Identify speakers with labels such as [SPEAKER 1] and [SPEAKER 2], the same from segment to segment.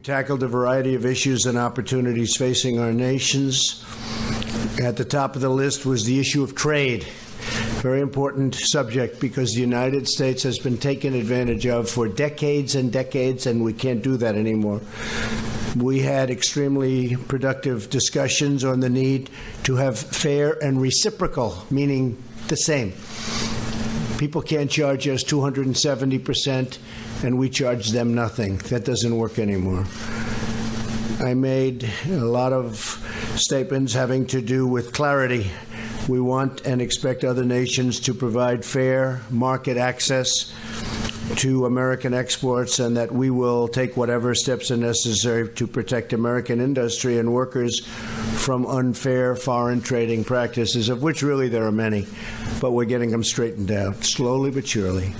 [SPEAKER 1] Tackled a variety of issues and opportunities facing our nations. At the top of the list was the issue of trade. Very important subject because the United States has been taken advantage of for decades and decades, and we can't do that anymore. We had extremely productive discussions on the need to have fair and reciprocal, meaning the same. People can't charge us 270%, and we charge them nothing. That doesn't work anymore. I made a lot of statements having to do with clarity. We want and expect other nations to provide fair market access to American exports, and that we will take whatever steps are necessary to protect American industry and workers from unfair foreign trading practices, of which really there are many, but we're getting them straightened out, slowly but surely.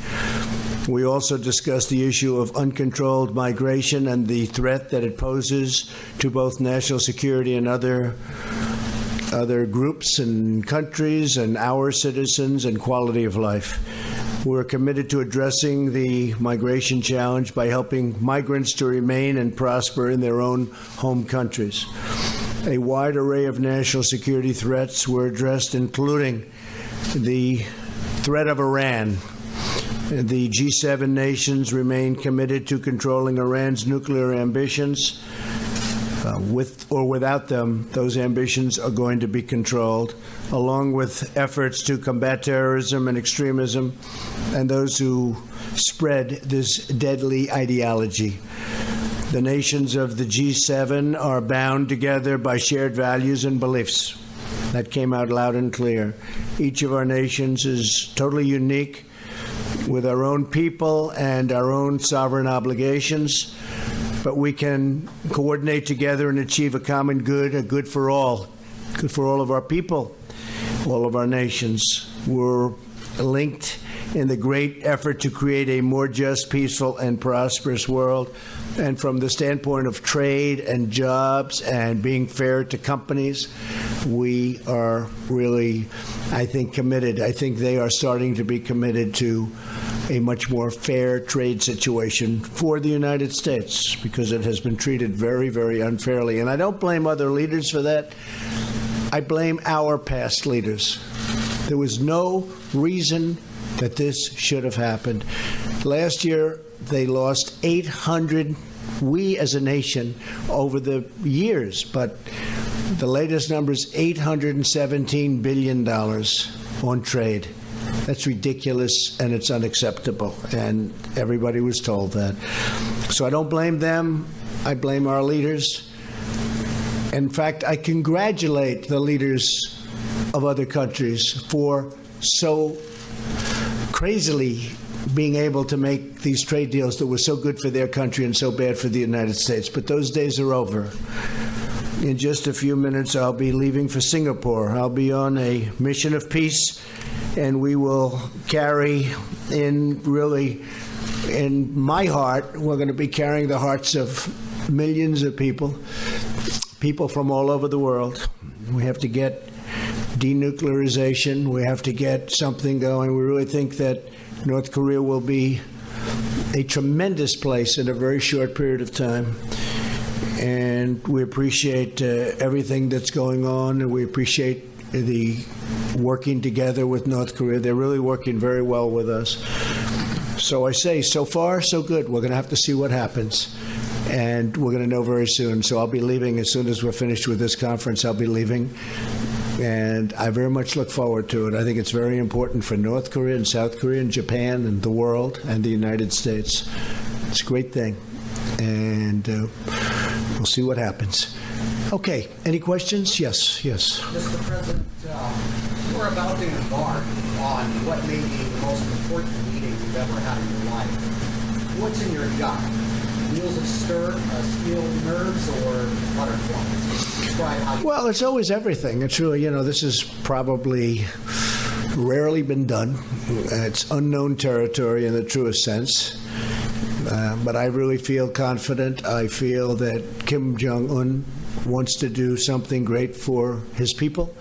[SPEAKER 1] We also discussed the issue of uncontrolled migration and the threat that it poses to both national security and other groups and countries and our citizens and quality of life. We're committed to addressing the migration challenge by helping migrants to remain and prosper in their own home countries. A wide array of national security threats were addressed, including the threat of Iran. The G7 nations remain committed to controlling Iran's nuclear ambitions. With or without them, those ambitions are going to be controlled, along with efforts to combat terrorism and extremism and those who spread this deadly ideology. The nations of the G7 are bound together by shared values and beliefs. That came out loud and clear. Each of our nations is totally unique, with our own people and our own sovereign obligations, but we can coordinate together and achieve a common good, a good for all of our people, all of our nations. We're linked in the great effort to create a more just, peaceful, and prosperous world. And from the standpoint of trade and jobs and being fair to companies, we are really, I think, committed. I think they are starting to be committed to a much more fair trade situation for the United States, because it has been treated very, very unfairly. And I don't blame other leaders for that. I blame our past leaders. There was no reason that this should have happened. Last year, they lost 800, we as a nation, over the years, but the latest number is $817 billion on trade. That's ridiculous, and it's unacceptable, and everybody was told that. So I don't blame them. I blame our leaders. In fact, I congratulate the leaders of other countries for so crazily being able to make these trade deals that were so good for their country and so bad for the United States. But those days are over. In just a few minutes, I'll be leaving for Singapore. I'll be on a mission of peace, and we will carry in my heart, we're going to be carrying the hearts of millions of people from all over the world. We have to get denuclearization. We have to get something going. We really think that North Korea will be a tremendous place in a very short period of time. And we appreciate everything that's going on, and we appreciate the working together with North Korea. They're really working very well with us. So I say, so far, so good. We're going to have to see what happens, and we're going to know very soon. So I'll be leaving as soon as we're finished with this conference. I'll be leaving, and I very much look forward to it. I think it's very important for North Korea and South Korea and Japan and the world and the United States. It's a great thing, and we'll see what happens. Okay, any questions? Yes.
[SPEAKER 2] Mr. President, you are about to embark on what may be the most important meetings you've ever had in your life. What's in your gut? Wheels of steel nerves, or butterflies? Describe how you...
[SPEAKER 1] Well, it's always everything. It's really, this is probably rarely been done. It's unknown territory in the truest sense. But I really feel confident. I feel that Kim Jong-un wants to do something great for his people,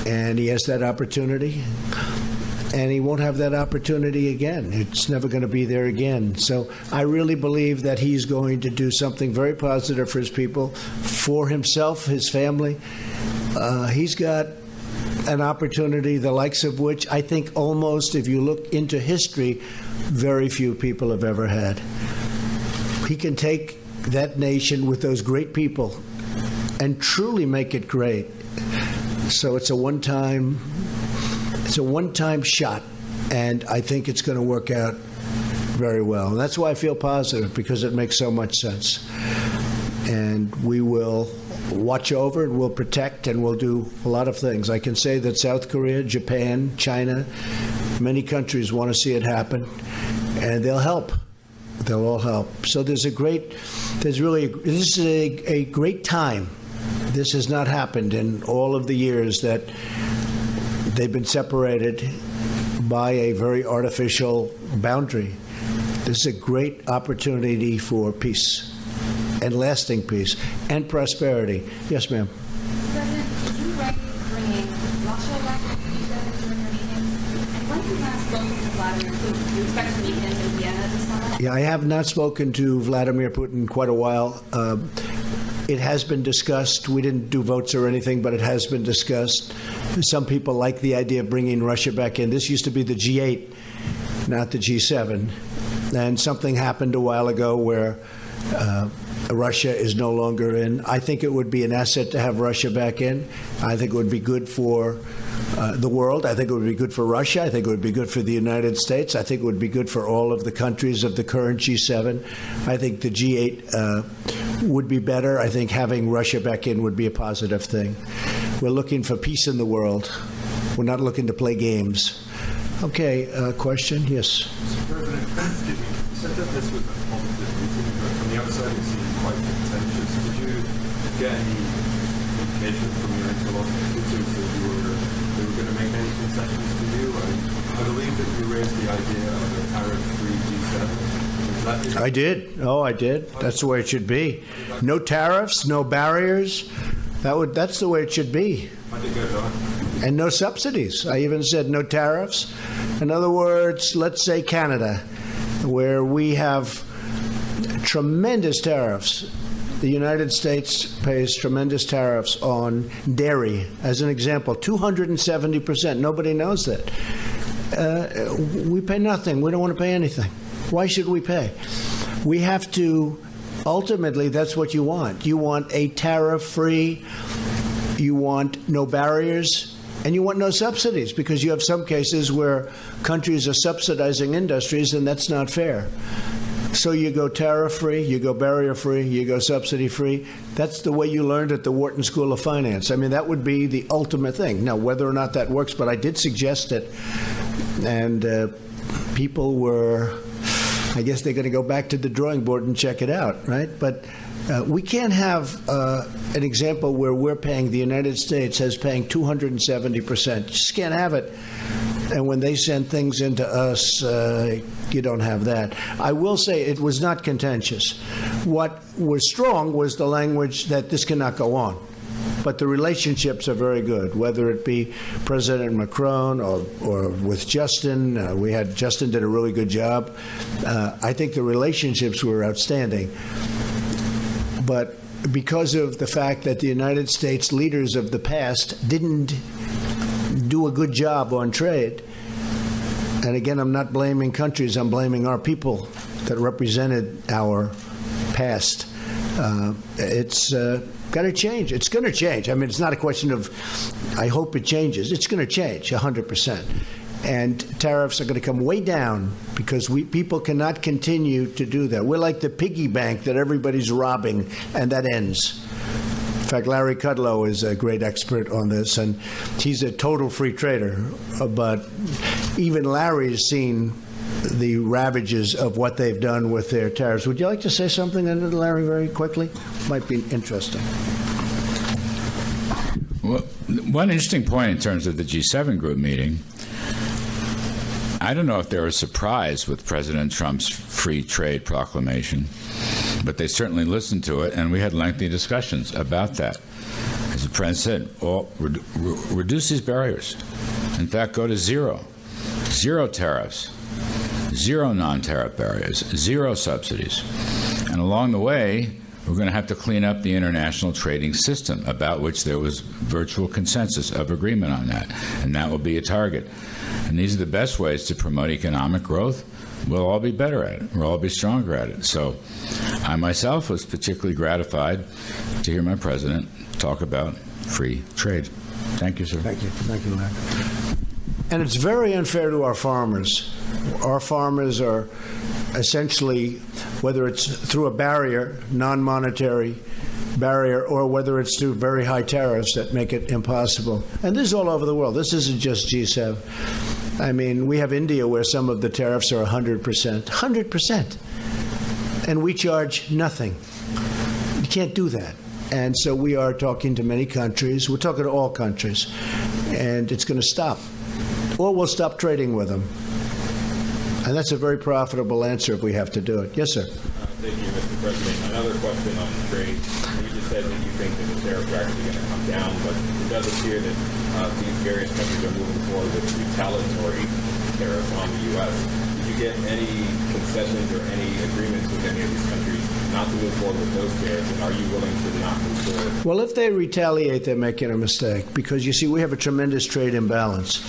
[SPEAKER 1] and he has that opportunity. and he won't have that opportunity again. It's never going to be there again. So I really believe that he's going to do something very positive for his people, for himself, his family. He's got an opportunity the likes of which I think almost, if you look into history, very few people have ever had. He can take that nation with those great people and truly make it great. So it's a one-time shot, and I think it's going to work out very well. And that's why I feel positive, because it makes so much sense. And we will watch over, and we'll protect, and we'll do a lot of things. I can say that South Korea, Japan, China, many countries want to see it happen, and they'll help. They'll all help. So this is a great time. This has not happened in all of the years that they've been separated by a very artificial boundary. This is a great opportunity for peace and lasting peace and prosperity. Yes, ma'am.
[SPEAKER 3] President, did you raise bringing Russia back to the G7 during your meetings? And when have you last spoken to Vladimir Putin? Do you expect to meet him in Vienna this summer?
[SPEAKER 1] Yeah, I have not spoken to Vladimir Putin in quite a while. It has been discussed. We didn't do votes or anything, but it has been discussed. Some people like the idea of bringing Russia back in. This used to be the G8, not the G7. And something happened a while ago where Russia is no longer in. I think it would be an asset to have Russia back in. I think it would be good for the world. I think it would be good for Russia. I think it would be good for the United States. I think it would be good for all of the countries of the current G7. I think the G8 would be better. I think having Russia back in would be a positive thing. We're looking for peace in the world. We're not looking to play games. Okay, question? Yes.
[SPEAKER 4] Mr. President, excuse me, you said that this was a positive meeting, but from the outside it seemed quite contentious. Did you get any indication from your interlocutors that they were going to make any concessions to you? I believe that you raised the idea of a tariff-free G7.
[SPEAKER 1] I did. Oh, I did. That's the way it should be. No tariffs, no barriers. That's the way it should be.
[SPEAKER 4] How did it go down?
[SPEAKER 1] And no subsidies. I even said no tariffs. In other words, let's say Canada, where we have tremendous tariffs. The United States pays tremendous tariffs on dairy, as an example, 270%. Nobody knows that. We pay nothing. We don't want to pay anything. Why should we pay? We have to, ultimately, that's what you want. You want a tariff-free, you want no barriers, and you want no subsidies, because you have some cases where countries are subsidizing industries, and that's not fair. So you go tariff-free, you go barrier-free, you go subsidy-free. That's the way you learned at the Wharton School of Finance. I mean, that would be the ultimate thing. Now, whether or not that works, but I did suggest it, and people were, I guess they're going to go back to the drawing board and check it out, right? But we can't have an example where we're paying, the United States is paying 270%. Just can't have it. And when they send things into us, you don't have that. I will say it was not contentious. What was strong was the language that this cannot go on. But the relationships are very good, whether it be President Macron or with Justin. Justin did a really good job. I think the relationships were outstanding. But because of the fact that the United States leaders of the past didn't do a good job on trade, and again, I'm not blaming countries, I'm blaming our people that represented our past. It's got to change. It's going to change. I mean, it's not a question of, I hope it changes. It's going to change 100%. And tariffs are going to come way down, because people cannot continue to do that. We're like the piggy bank that everybody's robbing, and that ends. In fact, Larry Kudlow is a great expert on this, and he's a total free trader. But even Larry's seen the ravages of what they've done with their tariffs. Would you like to say something, Larry, very quickly? Might be interesting.
[SPEAKER 5] Well, one interesting point in terms of the G7 group meeting, I don't know if they were surprised with President Trump's free trade proclamation, but they certainly listened to it, and we had lengthy discussions about that. As the President said, reduce these barriers. In fact, go to zero. zero tariffs, zero non-tariff barriers, zero subsidies. And along the way, we're going to have to clean up the international trading system, about which there was virtual consensus of agreement on that, and that will be a target. And these are the best ways to promote economic growth. We'll all be better at it. We'll all be stronger at it. So I myself was particularly gratified to hear my president talk about free trade. Thank you, sir.
[SPEAKER 1] Thank you. Thank you, Larry. And it's very unfair to our farmers. Our farmers are essentially, whether it's through a barrier, non-monetary barrier, or whether it's through very high tariffs that make it impossible. And this is all over the world. This isn't just G7. I mean, we have India where some of the tariffs are 100%. 100%. And we charge nothing. You can't do that. And so we are talking to many countries. We're talking to all countries. And it's going to stop. Or we'll stop trading with them. And that's a very profitable answer if we have to do it. Yes, sir.
[SPEAKER 4] Thank you, Mr. President. Another question on trade. You just said that you think that the tariffs are actually going to come down, but it does appear that these various countries are moving forward with retaliatory tariffs on the U.S. Did you get any concessions or any agreements with any of these countries not to move forward with those tariffs, and are you willing to not move forward?
[SPEAKER 1] Well, if they retaliate, they're making a mistake, because you see, we have a tremendous trade imbalance.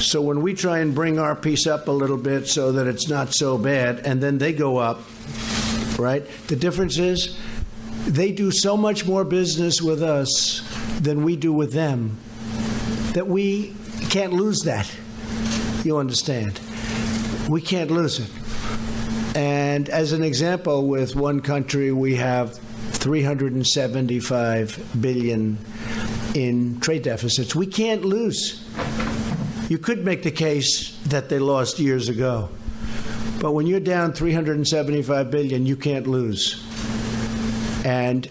[SPEAKER 1] So when we try and bring our piece up a little bit so that it's not so bad, and then they go up, right? The difference is they do so much more business with us than we do with them that we can't lose that. You understand? We can't lose it. And as an example, with one country, we have $375 billion in trade deficits. We can't lose. You could make the case that they lost years ago. But when you're down $375 billion, you can't lose. And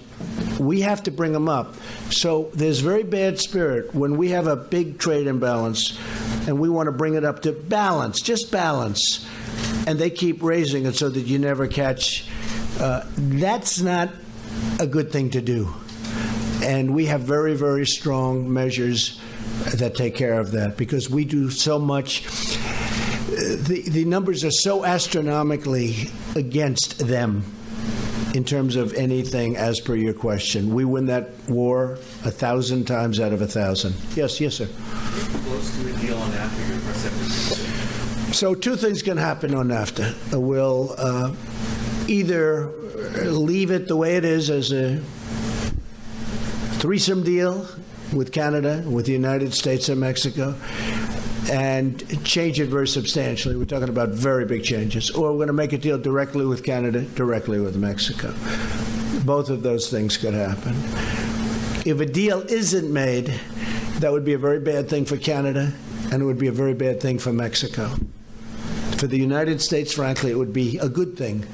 [SPEAKER 1] we have to bring them up. So there's very bad spirit when we have a big trade imbalance and we want to bring it up to balance, just balance, and they keep raising it so that you never catch. That's not a good thing to do. And we have very, very strong measures that take care of that, because we do so much. The numbers are so astronomically against them in terms of anything, as per your question. We win that war 1,000 times out of 1,000. Yes, yes, sir.
[SPEAKER 6] Close to a deal on NAFTA, your perception?
[SPEAKER 1] So two things can happen on NAFTA. We'll either leave it the way it is as a threesome deal with Canada, with the United States and Mexico, and change it very substantially. We're talking about very big changes. Or we're going to make a deal directly with Canada, directly with Mexico. Both of those things could happen. If a deal isn't made, that would be a very bad thing for Canada, and it would be a very bad thing for Mexico. For the United States, frankly, it would be a good thing.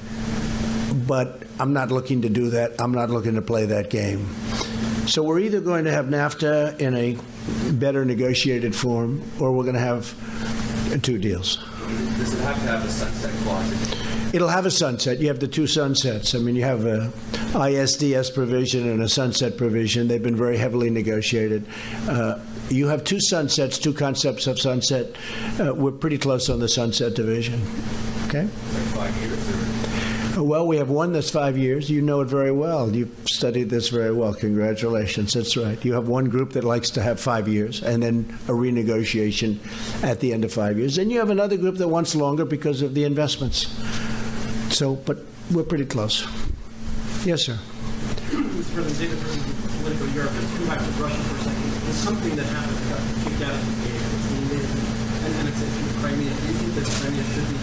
[SPEAKER 1] But I'm not looking to do that. I'm not looking to play that game. So we're either going to have NAFTA in a better negotiated form, or we're going to have two deals.
[SPEAKER 6] Does it have to have a sunset clause?
[SPEAKER 1] It'll have a sunset. You have the two sunsets. I mean, you have a ISDS provision and a sunset provision. They've been very heavily negotiated. You have two sunsets, two concepts of sunset. We're pretty close on the sunset division. Okay?
[SPEAKER 6] Like 5 years?
[SPEAKER 1] Well, we have one that's 5 years. You know it very well. You've studied this very well. Congratulations. That's right. You have one group that likes to have 5 years and then a renegotiation at the end of 5 years. And you have another group that wants longer because of the investments. So, but we're pretty close. Yes, sir.
[SPEAKER 7] Mr. President, David from Politico Europe. Let's come back to Russia for a second. There's something that happened that got kicked out of the game. It's the invasion and annexation of Crimea. Do you think that Crimea should be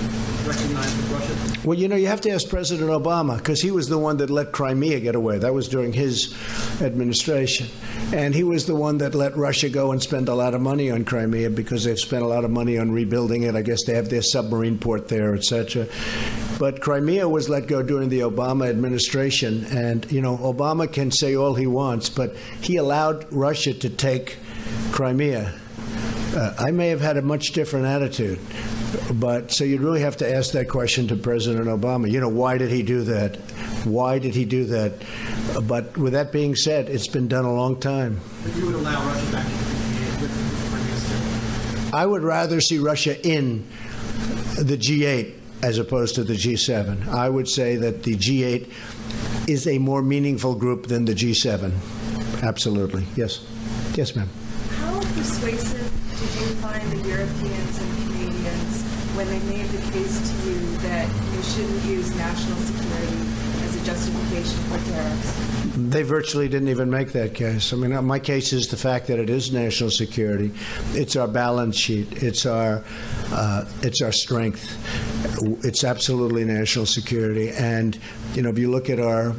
[SPEAKER 7] recognized as Russia?
[SPEAKER 1] Well, you know, you have to ask President Obama, because he was the one that let Crimea get away. That was during his administration. And he was the one that let Russia go and spend a lot of money on Crimea, because they've spent a lot of money on rebuilding it. I guess they have their submarine port there, etc. But Crimea was let go during the Obama administration. And, you know, Obama can say all he wants, but he allowed Russia to take Crimea. I may have had a much different attitude. But so you'd really have to ask that question to President Obama. You know, why did he do that? Why did he do that? But with that being said, it's been done a long time.
[SPEAKER 7] But you would allow Russia back to the with Crimea still?
[SPEAKER 1] I would rather see Russia in the G8 as opposed to the G7. I would say that the G8 is a more meaningful group than the G7. Absolutely. Yes. Yes, ma'am.
[SPEAKER 8] How persuasive did you find the Europeans and Canadians when they made the case to you that you shouldn't use national security as a justification for tariffs?
[SPEAKER 1] They virtually didn't even make that case. I mean, my case is the fact that it is national security. It's our balance sheet. It's our strength. It's absolutely national security. And if you look at our,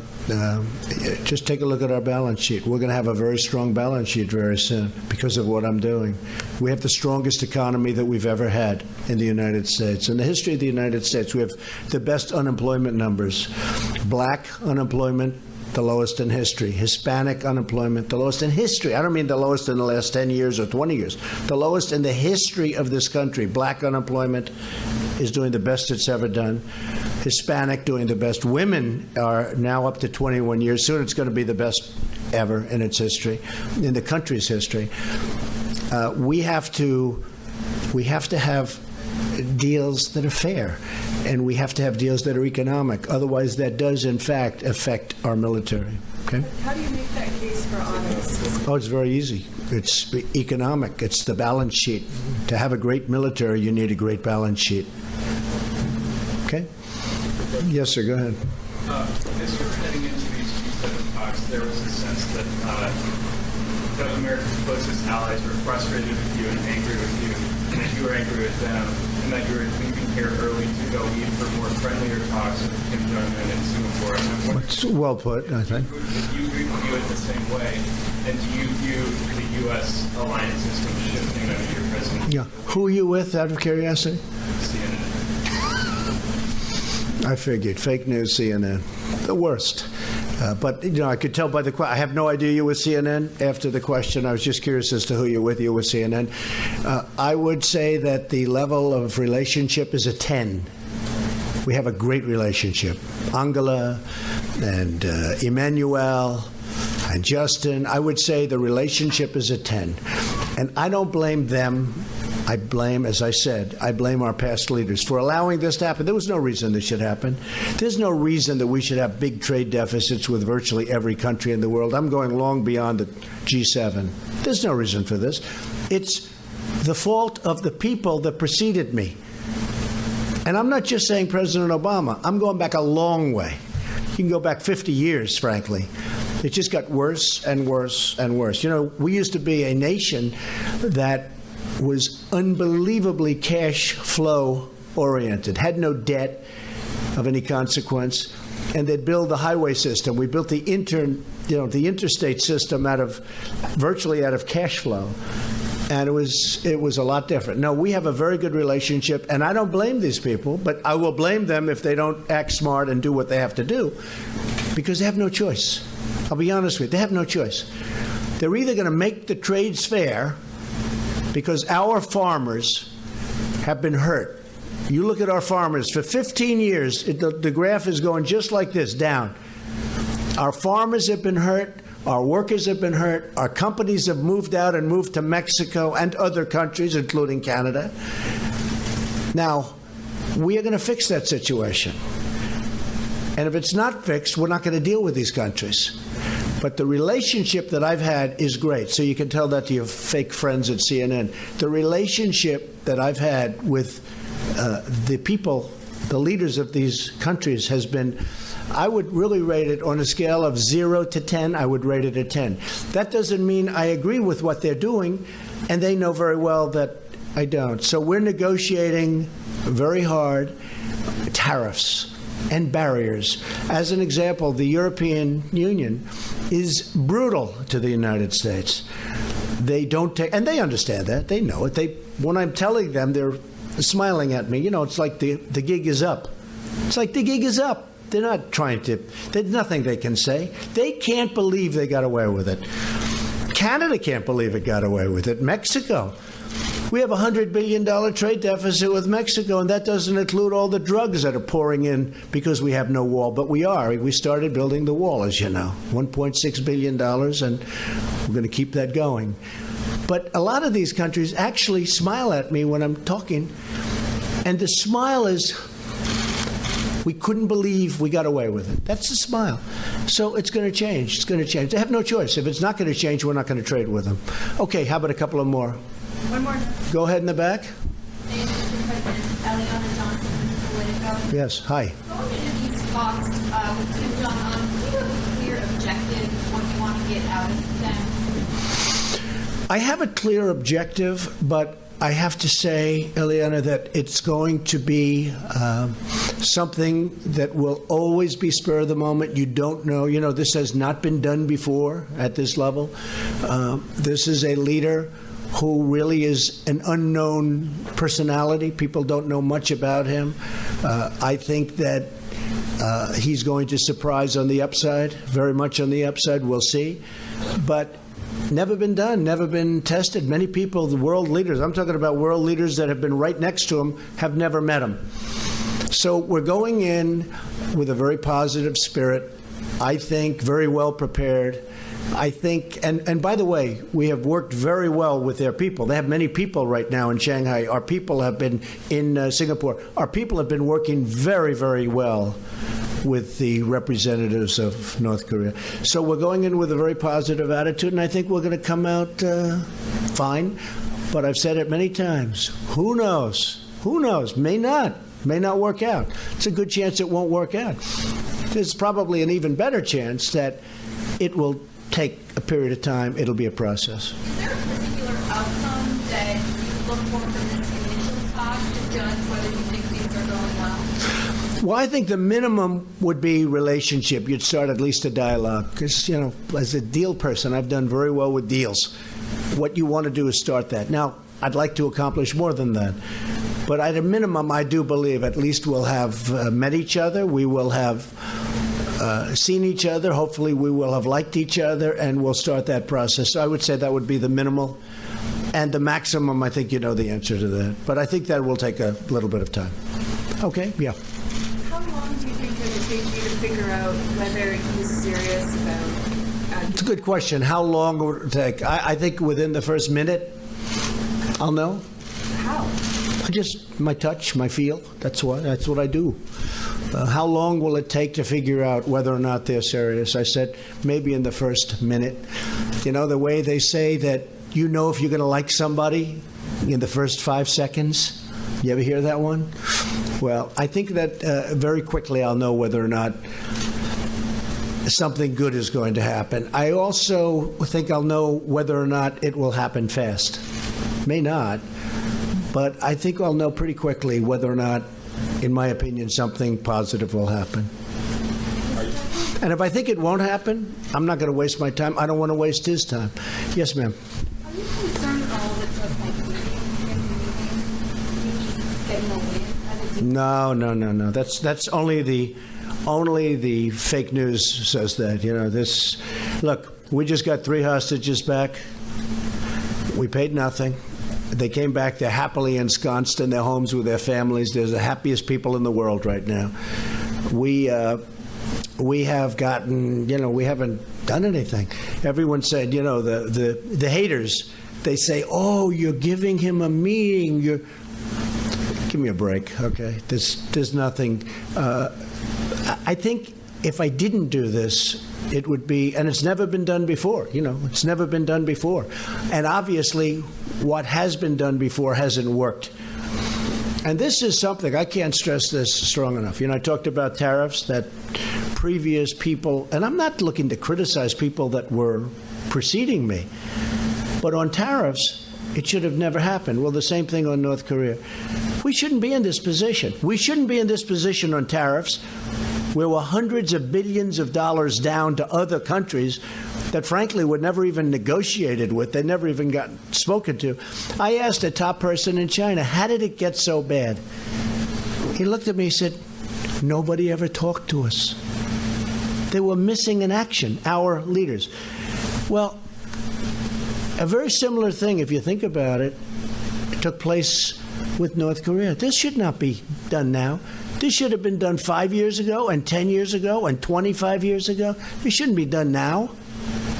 [SPEAKER 1] just take a look at our balance sheet. We're going to have a very strong balance sheet very soon because of what I'm doing. We have the strongest economy that we've ever had in the United States. In the history of the United States, we have the best unemployment numbers. Black unemployment, the lowest in history. Hispanic unemployment, the lowest in history. I don't mean the lowest in the last 10 years or 20 years. The lowest in the history of this country. Black unemployment is doing the best it's ever done. Hispanic doing the best. Women are now up to 21 years. Soon it's going to be the best ever in its history, in the country's history. We have to have deals that are fair, and we have to have deals that are economic. Otherwise, that does, in fact, affect our military. Okay?
[SPEAKER 8] How do you make that case for honors?
[SPEAKER 1] Oh, it's very easy. It's economic. It's the balance sheet. To have a great military, you need a great balance sheet. Okay? Yes, sir. Go ahead.
[SPEAKER 9] As you were heading into these G7 talks, there was a sense that America's closest allies were frustrated with you and angry with you, and that you were angry with them, and that you were leaving here early to go meet for more friendlier talks with Kim Jong-un in Singapore. And I'm wondering,
[SPEAKER 1] It's well put, I think.
[SPEAKER 9] do you view it the same way, and do you view the U.S. alliance system shifting under your presidency?
[SPEAKER 1] Yeah. Who are you with, out of curiosity?
[SPEAKER 9] CNN.
[SPEAKER 1] I figured. Fake news, CNN. The worst. But, I could tell by the question. I have no idea you were with CNN after the question. I was just curious as to who you're with. You were with CNN. I would say that the level of relationship is a 10. We have a great relationship. Angela and Emmanuel and Justin, I would say the relationship is a 10. And I don't blame them. I blame, as I said, I blame our past leaders for allowing this to happen. There was no reason this should happen. There's no reason that we should have big trade deficits with virtually every country in the world. I'm going long beyond the G7. There's no reason for this. It's the fault of the people that preceded me. And I'm not just saying President Obama. I'm going back a long way. You can go back 50 years, frankly. It just got worse and worse and worse. We used to be a nation that was unbelievably cash flow oriented, had no debt of any consequence, and they'd build the highway system. We built the interstate system virtually out of cash flow. And it was a lot different. No, we have a very good relationship, and I don't blame these people, but I will blame them if they don't act smart and do what they have to do, because they have no choice. I'll be honest with you, they have no choice. They're either going to make the trades fair, because our farmers have been hurt. You look at our farmers, for 15 years, the graph is going just like this, down. Our farmers have been hurt. Our workers have been hurt. Our companies have moved out and moved to Mexico and other countries, including Canada. Now, we are going to fix that situation. And if it's not fixed, we're not going to deal with these countries. But the relationship that I've had is great. So you can tell that to your fake friends at CNN. The relationship that I've had with the people, the leaders of these countries has been, I would really rate it on a scale of 0 to 10, I would rate it a 10. That doesn't mean I agree with what they're doing, and they know very well that I don't. So we're negotiating very hard tariffs and barriers. As an example, the European Union is brutal to the United States. They don't take, and they understand that. They know it. When I'm telling them, they're smiling at me. It's like the gig is up. It's like the gig is up. They're not trying to, there's nothing they can say. They can't believe they got away with it. Canada can't believe it got away with it. Mexico. We have a $100 billion trade deficit with Mexico, and that doesn't include all the drugs that are pouring in because we have no wall. But we are. We started building the wall, as you know, $1.6 billion, and we're going to keep that going. But a lot of these countries actually smile at me when I'm talking, and the smile is, we couldn't believe we got away with it. That's the smile. So it's going to change. It's going to change. They have no choice. If it's not going to change, we're not going to trade with them. Okay, how about a couple of more?
[SPEAKER 8] One more.
[SPEAKER 1] Go ahead in the back.
[SPEAKER 3] Mr. President, Eliana Johnson, Politico.
[SPEAKER 1] Yes, hi.
[SPEAKER 3] Going into these talks with Kim Jong-un, do you have a clear objective, what you want to get out of them?
[SPEAKER 1] I have a clear objective, but I have to say, Eliana, that it's going to be something that will always be spur of the moment. You don't know. You know, this has not been done before at this level. This is a leader who really is an unknown personality. People don't know much about him. I think that he's going to surprise on the upside, very much on the upside. We'll see. But never been done, never been tested. Many people, the world leaders, I'm talking about world leaders that have been right next to him, have never met him. So we're going in with a very positive spirit, I think very well prepared. I think, and by the way, we have worked very well with their people. They have many people right now in Shanghai. Our people have been in Singapore. Our people have been working very, very well with the representatives of North Korea. So we're going in with a very positive attitude, and I think we're going to come out fine. But I've said it many times. Who knows? Who knows? May not work out. It's a good chance it won't work out. There's probably an even better chance that it will take a period of time. It'll be a process.
[SPEAKER 3] Is there a particular outcome that you look for from this initial talk to judge whether you think things are going well?
[SPEAKER 1] Well, I think the minimum would be relationship. You'd start at least a dialogue. Because, you know, as a deal person, I've done very well with deals. What you want to do is start that. Now, I'd like to accomplish more than that. But at a minimum, I do believe at least we'll have met each other. We will have seen each other. Hopefully, we will have liked each other, and we'll start that process. So I would say that would be the minimal. And the maximum, I think you know the answer to that. But I think that will take a little bit of time. Okay? Yeah.
[SPEAKER 8] How long do you think it would take you to figure out whether he's serious about...
[SPEAKER 1] It's a good question. How long would it take? I think within the first minute, I'll know.
[SPEAKER 8] How?
[SPEAKER 1] Just my touch, my feel. That's what I do. How long will it take to figure out whether or not they're serious? I said maybe in the first minute. You know, the way they say that you know if you're going to like somebody in the first 5 seconds. You ever hear that one? Well, I think that very quickly I'll know whether or not something good is going to happen. I also think I'll know whether or not it will happen fast. May not, but I think I'll know pretty quickly whether or not, in my opinion, something positive will happen. And if I think it won't happen, I'm not going to waste my time. I don't want to waste his time. Yes, ma'am.
[SPEAKER 3] Are you concerned at all with just like getting a win?
[SPEAKER 1] No. That's only the fake news says that. You know, this. Look, we just got 3 hostages back. We paid nothing. They came back. They're happily ensconced in their homes with their families. They're the happiest people in the world right now. We have gotten. You know, we haven't done anything. Everyone said, you know, the haters. They say, oh, you're giving him a meeting. Give me a break, okay? There's nothing. I think if I didn't do this, it would be, and it's never been done before, you know, it's never been done before. And obviously, what has been done before hasn't worked. And this is something, I can't stress this strong enough. You know, I talked about tariffs, that previous people, and I'm not looking to criticize people that were preceding me, but on tariffs, it should have never happened. Well, the same thing on North Korea. We shouldn't be in this position. We shouldn't be in this position on tariffs, where we're hundreds of billions of dollars down to other countries that, frankly, were never even negotiated with. They never even got spoken to. I asked a top person in China, how did it get so bad? He looked at me and said, nobody ever talked to us. They were missing in action, our leaders. Well, a very similar thing, if you think about it, took place with North Korea. This should not be done now. This should have been done 5 years ago, and 10 years ago, and 25 years ago. This shouldn't be done now.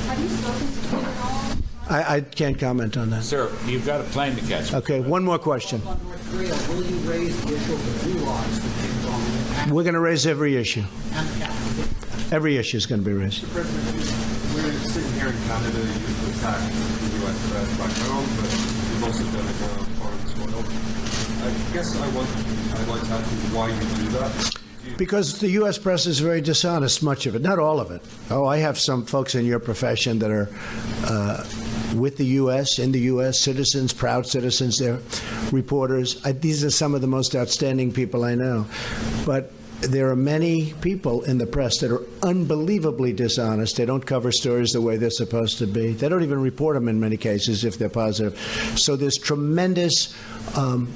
[SPEAKER 3] Have you spoken to him at all?
[SPEAKER 1] I can't comment on that.
[SPEAKER 5] Sir, you've got a plane to catch.
[SPEAKER 1] Okay, one more question.
[SPEAKER 2] On North Korea, will you raise the issue of the gulags with Kim Jong-un
[SPEAKER 1] We're going to raise every issue.
[SPEAKER 2] and the Catholic?
[SPEAKER 1] Every issue is going to be raised.
[SPEAKER 4] Mr. President, we're sitting here in Canada, you've attacked the U.S. background, but you've also done it on foreign soil. I guess I'd like to ask you why you do that.
[SPEAKER 1] Because the U.S. press is very dishonest, much of it, not all of it. Oh, I have some folks in your profession that are with the U.S., in the U.S., citizens, proud citizens, they're reporters. These are some of the most outstanding people I know. But there are many people in the press that are unbelievably dishonest. They don't cover stories the way they're supposed to be. They don't even report them in many cases if they're positive. So there's tremendous, I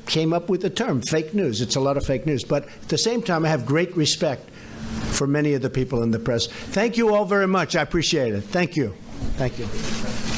[SPEAKER 1] came up with the term fake news. It's a lot of fake news. But at the same time, I have great respect for many of the people in the press. Thank you all very much. I appreciate it. Thank you. Thank you.